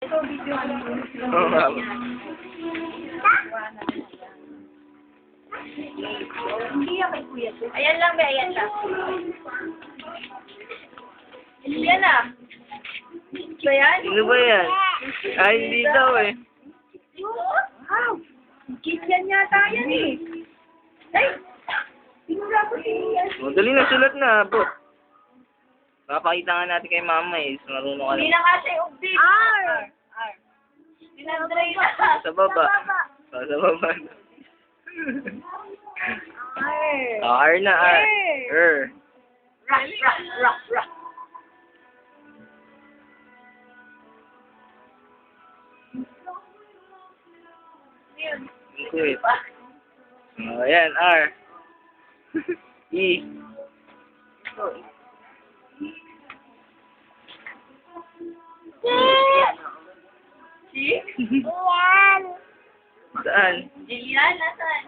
Ito, video ano. Oo nga. Hindi yan kay Kuya to. Ayan lang, ayan lang. Yan ah. Ba yan? Sino ba yan? Ay, hindi daw eh. Wow! Kiss yan yata yan eh. Ay! Tinula ko yan. O, dali na, sulat na. Bot. Makapakita nga natin kay mama eh. Marunong ka Hindi lang. na kasi update. R! R. Dinadray na. Sa baba. O, sa baba. R. R na, R. R. Rock, rock, rock, rock. Wait. O, ayan, R. E. Si? Saan? Jillian, nasan?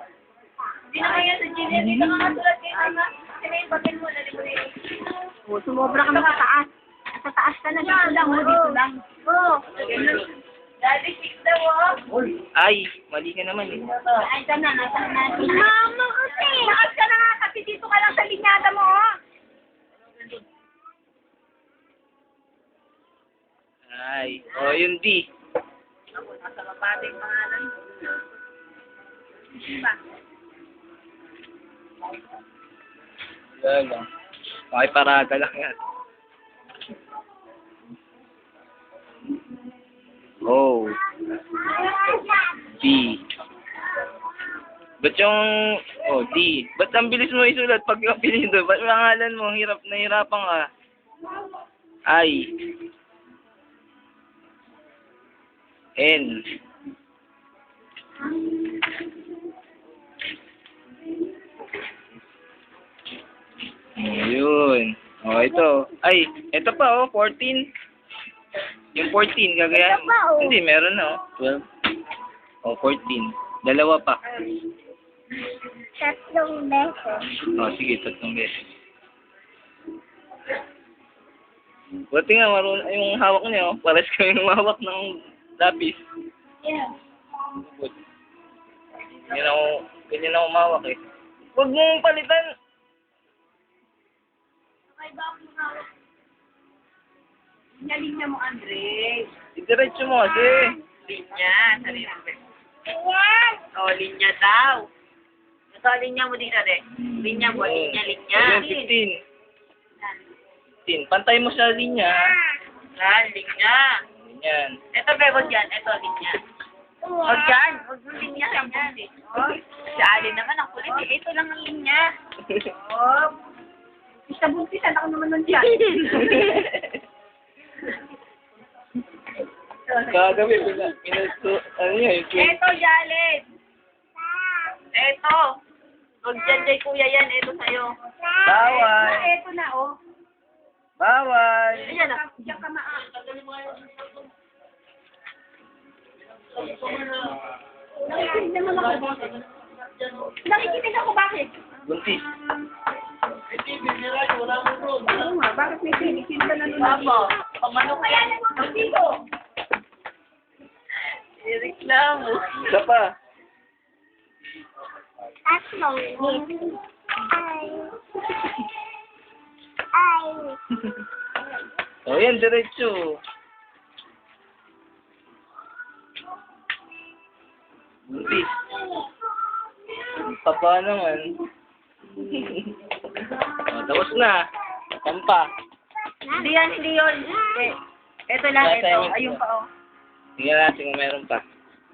Hindi naman yan sa Jillian. Dito ka kasulat kayo naman. Kasi may batin mo, nalimunin. O, sumobra ka na sa taas. Sa taas ka na, dito lang, dito lang. Oo. Daddy, fix daw, oh. Ay, mali ka naman eh. Ay, ka na, nasa na. Mama, kasi. Lakas ka na nga, kasi dito ka lang sa linyada mo, oh. Ay, o, yung D. Ako, nasa kapating pangalan. Diba? Yan lang. Okay, parada lang yan. O. D. Ba't yung... Oh, D. Ba't ang bilis mo isulat pag yung apelido? Ba't pangalan mo? Hirap na hirapan ka. I. N. Ayun. Oh, ito. Ay, ito pa oh, 14. Yung 14, gagaya. Ito pa, oh. Hindi, meron na oh. 12. Oh, 14. Dalawa pa. Tatlong beses. Oh, sige, 3 beses. Buti nga, marunong yung hawak niya oh. Pares kami yung hawak ng lapis. Yeah. Ganyan ako umawak eh. Huwag mong palitan. Okay ba akong hawak? Linya mo, Andres. Diretso mo kasi. Linya, sarili mo. Oh, linya daw. Ito, linya mo dito, de. Linya mo, linya. Ayun, 15. Pantay mo sa linya. Linya. Ganyan. Ito, bebo dyan. Ito, linya. Huwag dyan. Huwag yung linya lang yan, eh. Oh, si Alin naman, ang kulit, eh. Ito lang ang linya. Oh. Isa buntis, anak naman nun dyan. Kagabi, ano yan? Ito, Jalin. Ito. Huwag dyan, Jay, kuya yan. Ito sa'yo. Bawal. Ito na, oh. Bawal. Ayan, ah. Diyan ka maa. Nakikinig naman ako. Nakikinig ako, bakit? Buntis. Oo nga, bakit may sinikin ka na nun? Papa, pamano kaya naman dito? Reklamo. Isa pa. Tatlong beses. Ay. O yan, diretso. Buntis. Papa naman. O, tapos na. Tampa. Hindi yan, hindi yun. Eh, ito lang, ito. Ayun pa, oh. Tingnan natin kung meron pa.